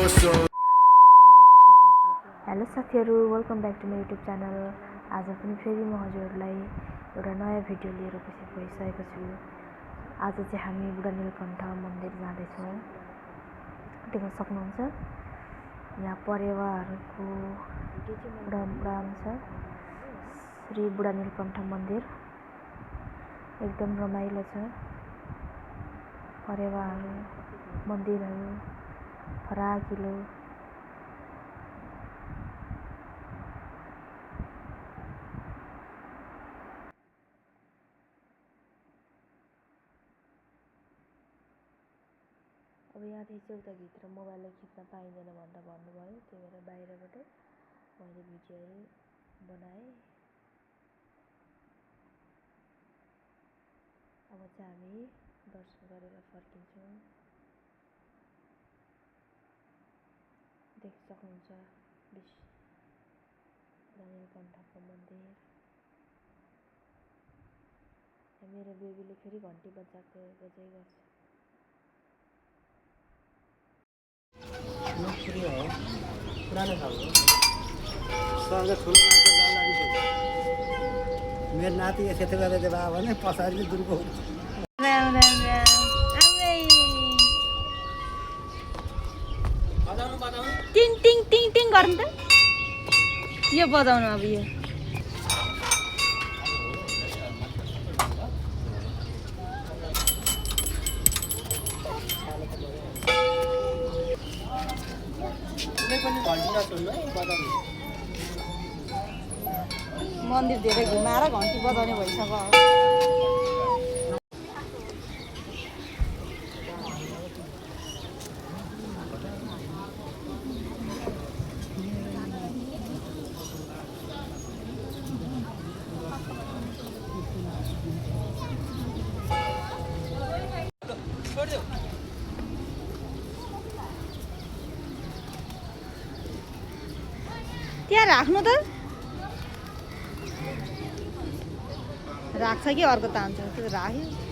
Hello साथीहरू, welcome back to my YouTube channel. आज पनि फेरि म हजुरहरूलाई एउटा नयाँ भिडियो लिएर उपस्थित भइसकेको छु। आज चाहिँ हामी बुढा नीलकण्ठ मन्दिर जाँदैछौँ। देख्न सक्नुहुन्छ यहाँ परेवाहरूको नाम छ श्री बुढा नीलकण्ठ मन्दिर। एकदम रमाइलो छ। परेवाहरू मन्दिरहरू फराकिलो। अब यहाँदेखि चाहिँ उता भित्र मोबाइलले खिच्न पाइँदैन भनेर भन्नुभयो, त्यही भएर बाहिरबाटै मैले भिडियोहरू बनाएँ। अब चाहिँ हामी दर्शन गरेर फर्किन्छौँ। देख्न सक्नुहुन्छ नीलकण्ठको मन्दिर। मेरो बेबीले फेरि घन्टी बजाइ गर्छ। मेरो नाति यस्तो गरेर चाहिँ भयो भने पछाडि दुर्गो टिङ टिङ टिङ टिङ गर्नु त यो बजाउनु। अब यो मन्दिर धेरै घुमाएर घन्टी बजाउने भइसक्यो। त्यहाँ राख्नु त राख्छ कि अर्को तान्छ त्यो राख्यो।